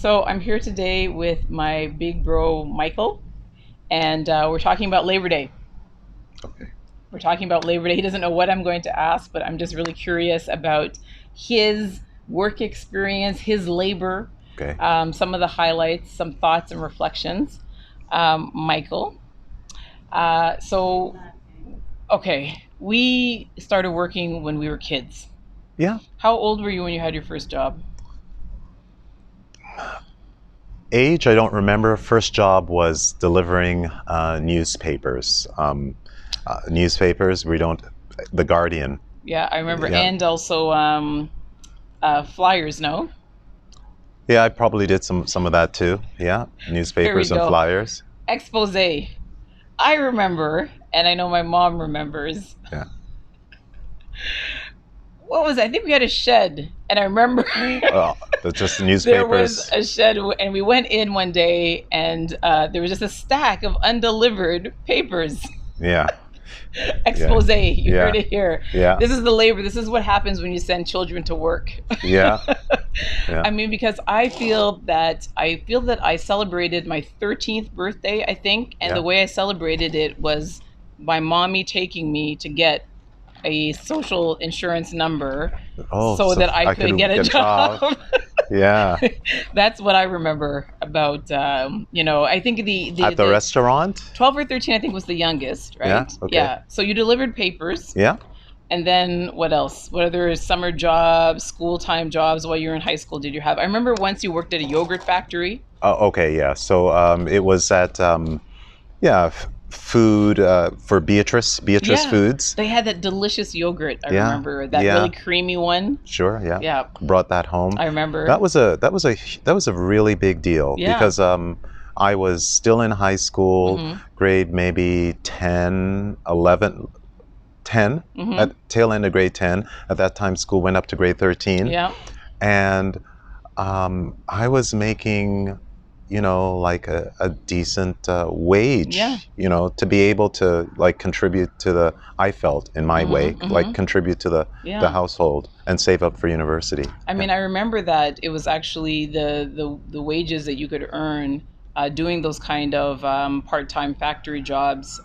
So I'm here today with my big bro Michael, and we're talking about Labor Day. Okay. We're talking about Labor Day. He doesn't know what I'm going to ask, but I'm just really curious about his work experience, his labor, Okay. some of the highlights, some thoughts and reflections. Michael. So, okay, we started working when we were kids. Yeah. How old were you when you had your first job? Age, I don't remember. First job was delivering newspapers. Newspapers. We don't. The Guardian. Yeah, I remember, Yeah. and also flyers. No, Yeah, I probably did some of that too. Yeah. here we Newspapers and go. flyers. Expose. I remember, and I know my mom remembers. Yeah. What was it? I think we had a shed, and I remember Well, that's just there was newspapers. a shed, and we went in one day, and there was just a stack of undelivered papers. Yeah. Yeah. Expose. You heard Yeah. it here. Yeah. This is the labor. This is what happens when you send children to work. Yeah. Yeah. I mean, because I feel that I celebrated my 13th birthday, I think, and Yeah. the way I celebrated it was by mommy taking me to get a social insurance number Oh, so so that I I could could get a get a job. job. Yeah. That's what I remember about. I think At the restaurant. 12 or 13, I think, was the youngest, right? Yeah. Okay. Yeah. So you delivered papers. Yeah. And then what else? What other summer jobs, school time jobs while you were in high school did you have? I remember once you worked at a yogurt factory. Oh, okay, yeah. So it was at food for Beatrice Yeah. Foods. They had that delicious yogurt, I Yeah, remember. That yeah. really creamy one. Sure, yeah. Yeah, Brought that home. I remember. That was a really big deal Yeah. because I was still in high school, Mhm. grade maybe 10, 11, 10 Mhm. at tail end of grade 10. At that time, school went up to grade 13, Yeah. and I was making, like a decent wage, Yeah. to be able to like contribute to I felt in my way, Mhm. like contribute to the Yeah. household and save up for university. I mean, I remember that it was actually the wages that you could earn doing those kind of part-time factory jobs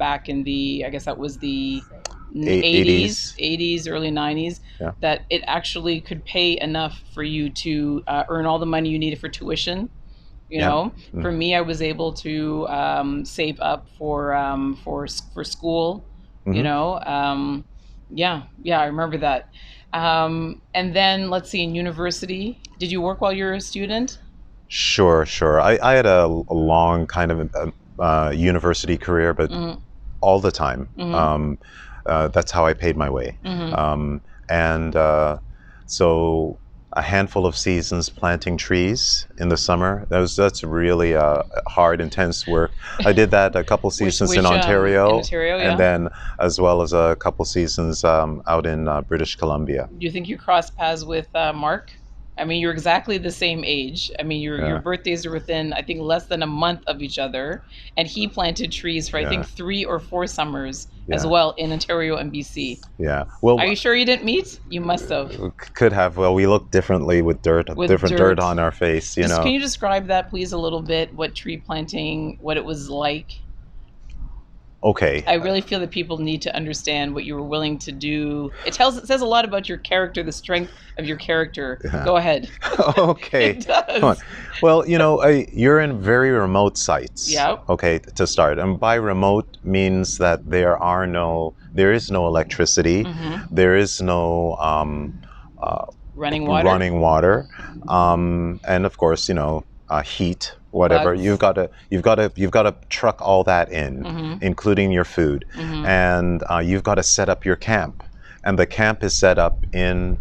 back in I guess that was the 80s, 80s. 80s, early 90s, Yeah. that it actually could pay enough for you to earn all the money you needed for tuition. You Yeah. know, Mm. for me, I was able to save up for school. You Mhm. know, yeah, yeah, I remember that. And then let's see, in university, did you work while you were a student? Sure, sure. I had a long kind of university career, but Mm-hmm. all the time. Mm-hmm. That's how I paid my way. Mm-hmm. And so a handful of seasons planting trees in the summer. That's really hard, intense work. I did that a couple seasons in Ontario, in Ontario, yeah. and then as well as a couple seasons out in British Columbia. Do you think you crossed paths with Mark? I mean, you're exactly the same age. I mean, your Yeah. birthdays are within, I think, less than a month of each other. And he planted trees for, I think, Yeah. 3 or 4 summers as Yeah. well in Ontario and BC. Yeah. Well, Are you sure you didn't meet? You must have. could have. Well, we look differently with With different dirt. dirt on our face. Can you describe that, please, a little bit? What tree planting, what it was like? Okay. I really feel that people need to understand what you were willing to do. It says a lot about your character, the strength of your character. Yeah. Go ahead. Okay. It does. Come on. Well, you're in very remote sites. Yeah. Okay, to start. And by remote means that there is no electricity, Mhm. there is no Running water. running water, and of course, heat, whatever. Bugs. You've got to truck all that in, Mhm. including your food, Mhm. and you've got to set up your camp, and the camp is set up in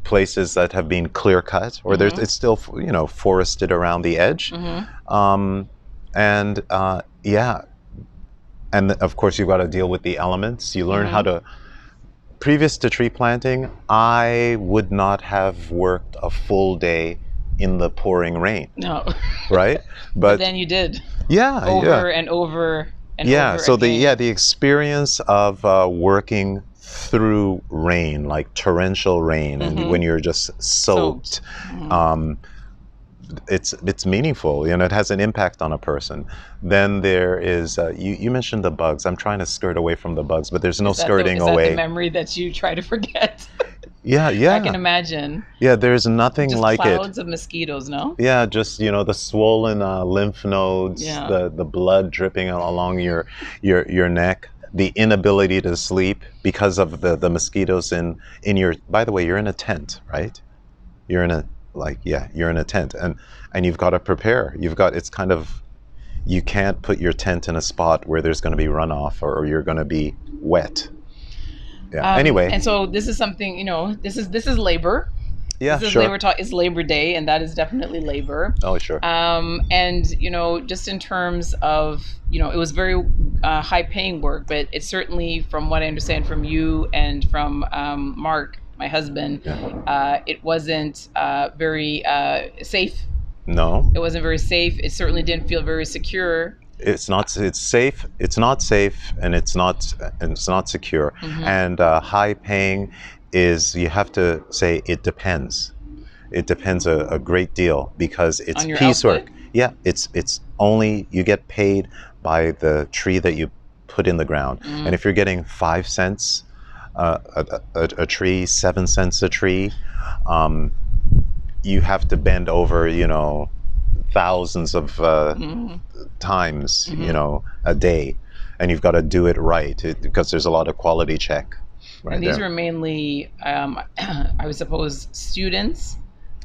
places that have been clear cut, or Mhm. it's still forested around the edge, Mhm. and yeah, and of course you've got to deal with the elements. You learn Mhm. how to. Previous to tree planting, I would not have worked a full day in the pouring rain, No. right? But But then you did yeah, over yeah, and over and yeah. over So again. the experience of working through rain, like torrential rain, and Mhm. when you're just soaked, Mhm. um, it's meaningful. You know, it has an impact on a person. Then there is you mentioned the bugs. I'm trying to skirt away from the bugs, but there's no skirting Is that away. the memory that you try to forget? Yeah, I can yeah, imagine. yeah. There's nothing Just like it. clouds of mosquitoes, no? Yeah, just the swollen lymph nodes, Yeah. the blood dripping along your neck, the inability to sleep because of the mosquitoes in your. By the way, you're in a tent, right? You're in a you're in a tent, and you've got to prepare. It's kind of, you can't put your tent in a spot where there's going to be runoff, or you're going to be wet. Yeah. Anyway. And so this is something, this is labor. Yeah. This is Sure. labor talk. It's Labor Day, and that is definitely labor. Oh, sure. And just in terms of, it was very high-paying work, but it's certainly, from what I understand from you and from Mark, my husband, Yeah. it wasn't very safe. No. It wasn't very safe. It certainly didn't feel very secure. It's not. It's safe. It's not safe, and it's not secure. Mm-hmm. And high paying is, you have to say, it depends. It depends a great deal, because it's On your piecework. output? Yeah, it's only, you get paid by the tree that you put in the ground. Mm. And if you're getting 5 cents a tree, 7 cents a tree, you have to bend over, thousands of times, a day, and you've got to do it right, because there's a lot of quality check. Right. And these there. were mainly, I would suppose, students.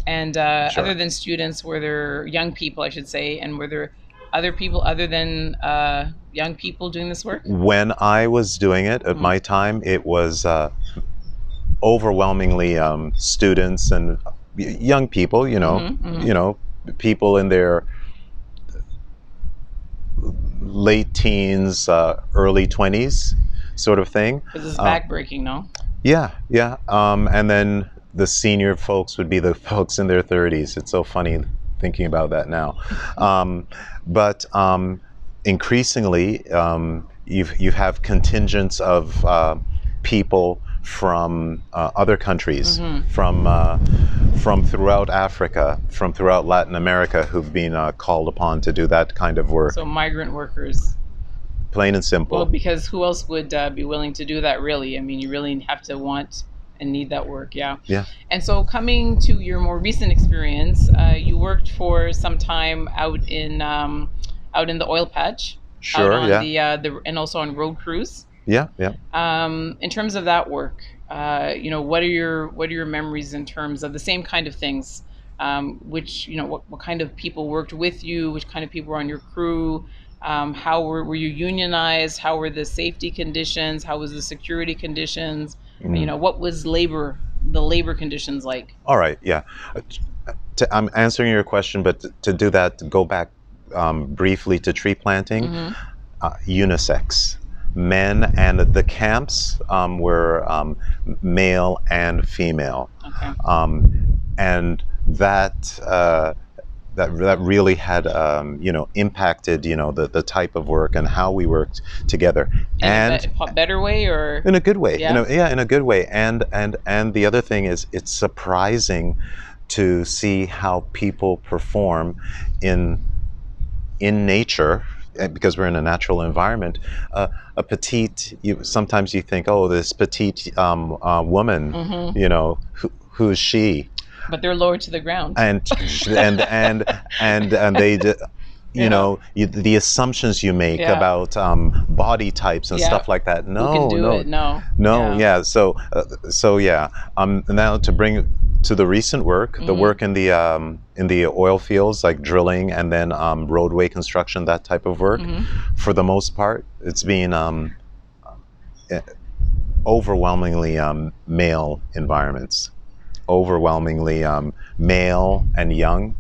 And Sure. other than students, were there young people, I should say, and were there other people other than young people doing this work? When I was doing it at my time, it was overwhelmingly students and young people. People in their late teens, early 20s, sort of thing. Because it's backbreaking, no? Yeah, yeah. And then the senior folks would be the folks in their 30s. It's so funny thinking about that now. But increasingly, you have contingents of people from other countries, from throughout Africa, from throughout Latin America, who've been called upon to do that kind of work. So migrant workers. Plain and simple. Well, because who else would be willing to do that, really? I mean, you really have to want and need that work, yeah. Yeah. And so, coming to your more recent experience, you worked for some time out in the oil patch. Sure. Out on Yeah. and also on road crews. Yeah. Yeah. In terms of that work, what are your memories in terms of the same kind of things? Which what kind of people worked with you? Which kind of people were on your crew? How were you unionized? How were the safety conditions? How was the security conditions? What was the labor conditions like? All right, yeah. I'm answering your question, but to do that, go back briefly to tree planting. Unisex. Men, and the camps were male and female. Okay. And that really had impacted the type of work and how we worked together, and a better way, or in a good way. Yeah. In a good way. And the other thing is, it's surprising to see how people perform in nature, because we're in a natural environment. A petite, sometimes you think, oh, this petite woman, who is she? But they're lowered to the ground. And they, the assumptions you make about body types and stuff like that. No, who can do it? No. Yeah. So yeah. Now to bring to the recent work, the work in the oil fields, like drilling and then roadway construction, that type of work. For the most part, it's been overwhelmingly male environments. Overwhelmingly male and young,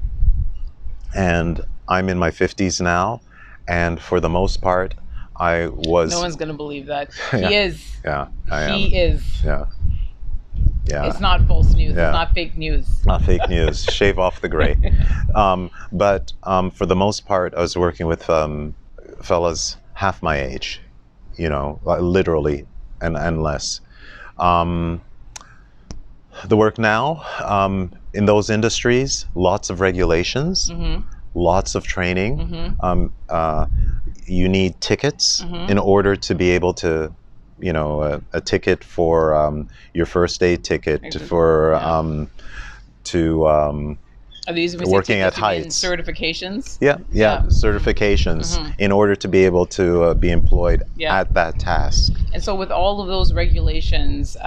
and I'm in my 50s now, and for the most part I was. No one's gonna believe that. He is. Yeah, I am. He is. Yeah. It's not false news. Yeah. It's not fake news. Not fake news. Shave off the gray. But for the most part, I was working with fellas half my age, literally, and less. The work now, in those industries, lots of regulations, Mm-hmm. lots of training. Mm-hmm. You need tickets Mm-hmm. in order to be able to, a ticket for your first aid ticket for Yeah. to Are these, when we say working at tickets, you mean heights. certifications? Yeah, Yeah. certifications Mm-hmm. in order to be able to be employed Yeah. at that task. And so, with all of those regulations,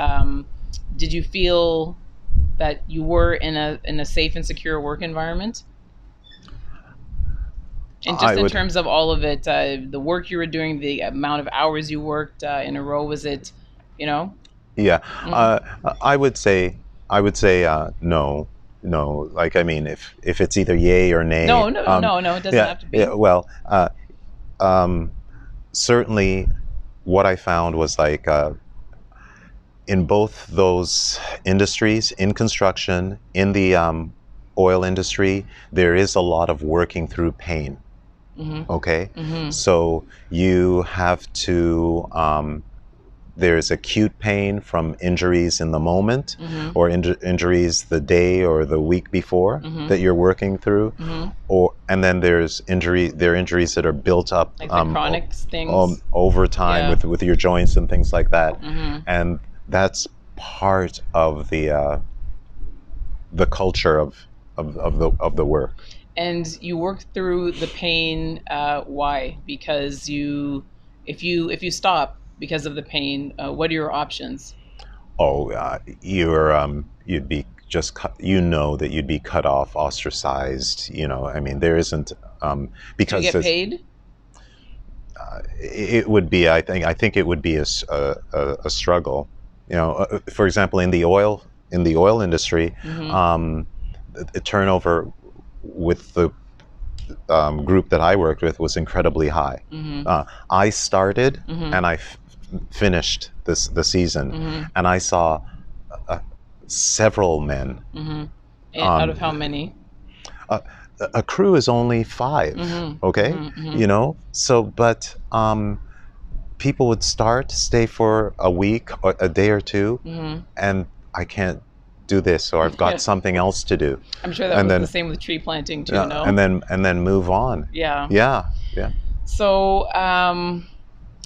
did you feel that you were in a safe and secure work environment? And just I in would, terms of all of it, the work you were doing, the amount of hours you worked in a row, was it, you know? yeah, Mm. uh, I would say, no, no. Like, I mean, if it's either yay or nay, No, no, no, no. It doesn't yeah, have to yeah. be. Well, um, certainly, what I found was like in both those industries, in construction, in the oil industry, there is a lot of working through pain. Mm-hmm. Okay, Mm-hmm. so you have to. There's acute pain from injuries in the moment, Mm-hmm. or injuries the day or the week before Mm-hmm. that you're working through, Mm-hmm. and then there are injuries that are built up Like the chronic things. over time Yeah. with your joints and things like that, Mm-hmm. and that's part of the culture of the work. And you work through the pain. Why? Because if you stop because of the pain, what are your options? Oh, you'd be just cut, that you'd be cut off, ostracized. I mean, there isn't Do you because get paid? it would be. I think it would be a struggle. For example, in the oil industry, Mm-hmm. the turnover with the group that I worked with was incredibly high. Mm-hmm. I started Mm-hmm. and I finished the season, Mm-hmm. and I saw several men. Mm-hmm. Out of Um, how many? a, a crew is only 5, Mm-hmm. okay? Mm-hmm. Mm-hmm. So, but people would stay for a week or a day or two, Mm-hmm. and I can't do this, or I've got something else to do, I'm sure that and was the then same with tree planting too, no? and then move on. Yeah. Yeah, yeah. So,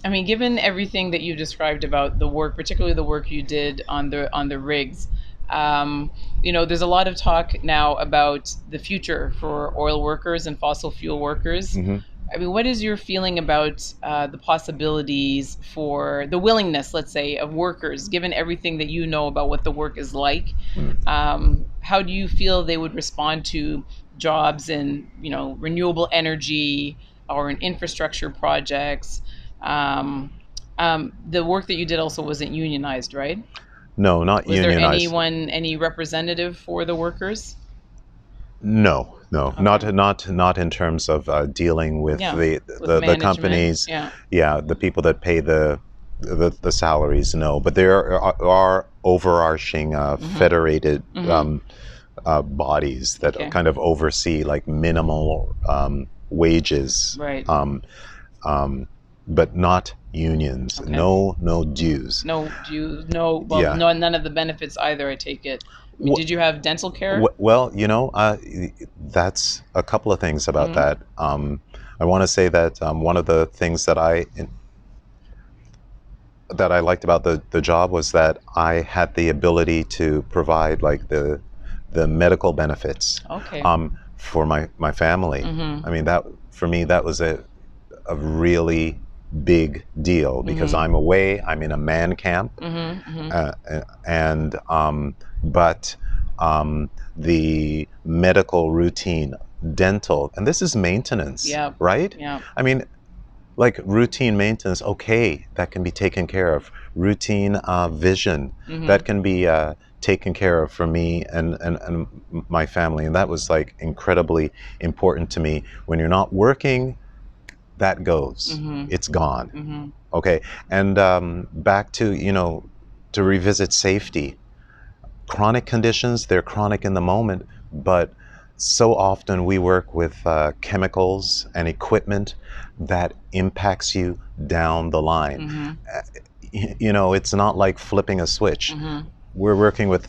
I mean, given everything that you described about the work, particularly the work you did on the rigs, there's a lot of talk now about the future for oil workers and fossil fuel workers. Hmm. I mean, what is your feeling about the possibilities for the willingness, let's say, of workers, given everything that you know about what the work is like? How do you feel they would respond to jobs in, renewable energy or in infrastructure projects? The work that you did also wasn't unionized, right? No, not Was there unionized. any representative for the workers? No, no, Okay. not in terms of dealing with Yeah, with the management. companies. Yeah. Yeah, the people that pay the salaries. No, but there are overarching federated bodies that Okay. kind of oversee like minimal wages, Right. but not unions. Okay. No dues. No, do you no? Well, Yeah. no, none of the benefits either. I take it. I mean, Wh- did you have dental care? Well, that's a couple of things about Mhm. that. I want to say that one of the things that I liked about the job was that I had the ability to provide like the medical benefits Okay. for my family. Mhm. I mean, that for me that was a really big deal because Mhm. I'm away. I'm in a man camp, Mhm. Mhm. and but the medical routine, dental, and this is maintenance, Yeah. right? Yeah. I mean, like routine maintenance, okay, that can be taken care of. Routine vision, Mhm. that can be taken care of for me and my family, and that was like incredibly important to me. When you're not working, that goes, Mhm. it's gone. Mhm. Okay, and back to revisit safety. Chronic conditions, they're chronic in the moment, but so often we work with chemicals and equipment that impacts you down the line. Mhm. It's not like flipping a switch. Mhm. We're working with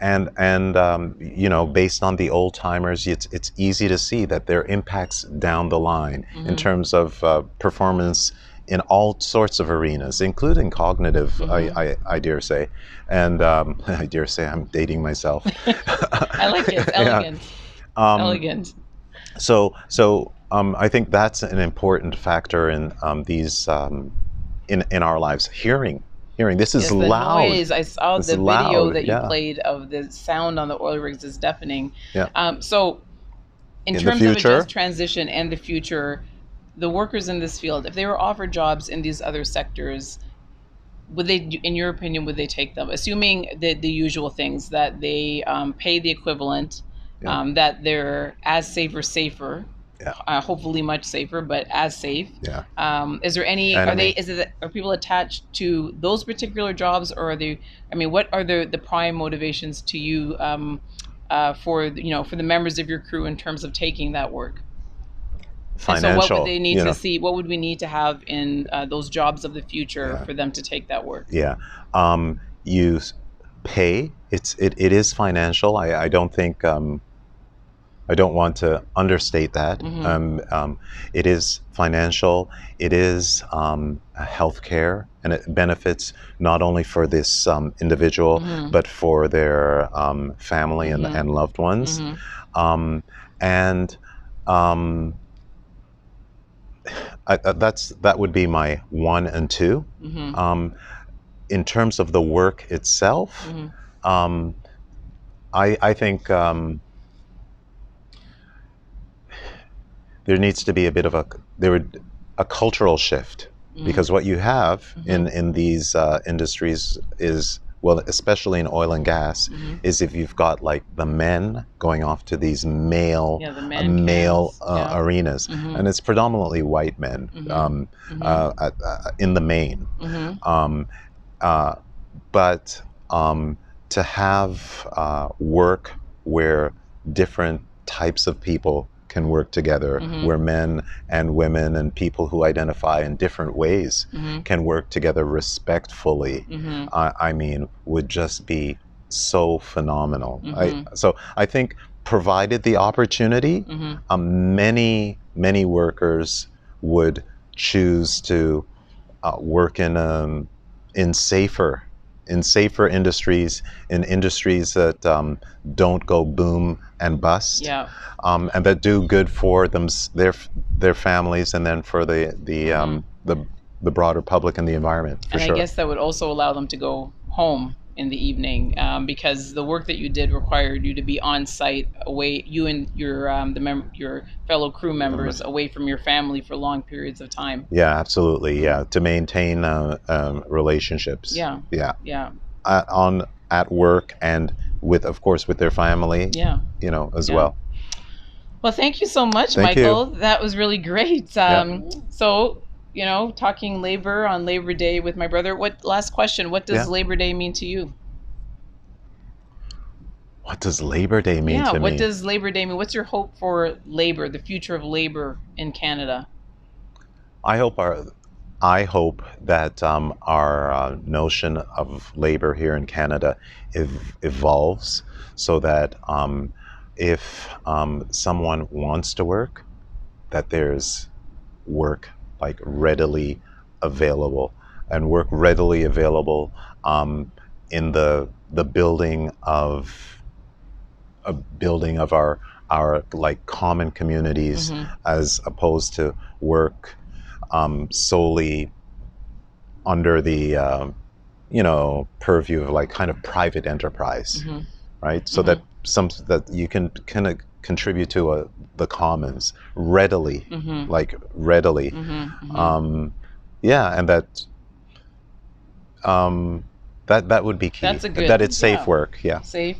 you know, based on the old timers, it's easy to see that their impacts down the line in terms of performance in all sorts of arenas, including cognitive. I dare say, and I dare say I'm dating myself. I like it. It's elegant. Elegant. So I think that's an important factor in these in our lives. Hearing. This is Yes, the loud. noise. I saw It's the video loud. that you Yeah. played of the sound on the oil rigs is deafening. Yeah. So, in In the terms of a future, just transition and the future, the workers in this field, if they were offered jobs in these other sectors, would they, in your opinion, would they take them? Assuming the usual things that they pay the equivalent, Yeah. that they're as safe or safer, Yeah. hopefully much safer, but as safe. Yeah. Is there any? Enemy. Are people attached to those particular jobs, or are they? I mean, what are the prime motivations to you for for the members of your crew in terms of taking that work? And so, what would Financial. they need to see? What would we need to have in those jobs of the future Yeah. for them to take that work? Yeah. You pay. It is financial. I don't think. I don't want to understate that. It is financial. It is healthcare, and it benefits not only for this individual, but for their family and loved ones. And that would be my one and two. In terms of the work itself, I think there needs to be a bit of a cultural shift, because what you have in these industries is, well, especially in oil and gas, is if you've got like the men going off to these male arenas, and it's predominantly white men in the main. But to have work where different types of people can work together, where men and women and people who identify in different ways can work together respectfully, I mean, would just be so phenomenal. So I think, provided the opportunity, many workers would choose to work in safer industries, in industries that don't go boom and bust, and that do good for them, their families, and then for the broader public and the environment. For sure. I guess that would also allow them to go home in the evening, because the work that you did required you to be on site, away, you and your your fellow crew members, away from your family for long periods of time. Yeah, absolutely. Yeah, to maintain relationships. Yeah. At work, and of course with their family. Yeah. As well. Well, thank you so much, Michael. That was really great. So, talking labor on Labor Day with my brother. Last question, what does Labor Day mean to you? What does Labor Day mean to me? What does Labor Day mean? What's your hope for labor, the future of labor in Canada? I hope that our notion of labor here in Canada evolves, so that if someone wants to work, that there's work like readily available, and work readily available in the building of our like common communities, as opposed to work solely under the purview of like kind of private enterprise, right? So that you can kind of contribute to the commons readily, like readily. And that would be key. That's a good, that it's safe work. Yeah. Safe,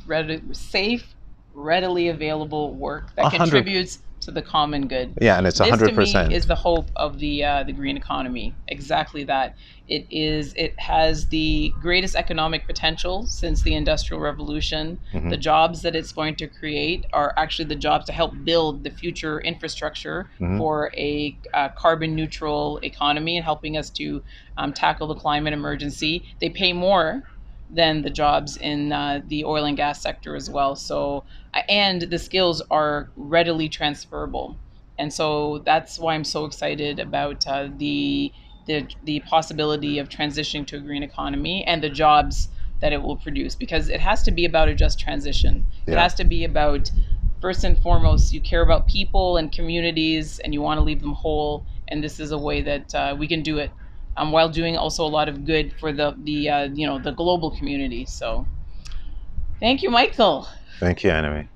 readily available work that contributes to the common good. Yeah, and it's 100%. This to me is the hope of the green economy. Exactly that. It has the greatest economic potential since the Industrial Revolution. The jobs that it's going to create are actually the jobs to help build the future infrastructure for a carbon neutral economy, and helping us to tackle the climate emergency. They pay more than the jobs in the oil and gas sector as well. So, and the skills are readily transferable. And so that's why I'm so excited about the possibility of transitioning to a green economy and the jobs that it will produce, because it has to be about a just transition. It Yeah. has to be about, first and foremost, you care about people and communities and you want to leave them whole. And this is a way that we can do it, while doing also a lot of good for the the global community. So, thank you, Michael. Thank you, Anime.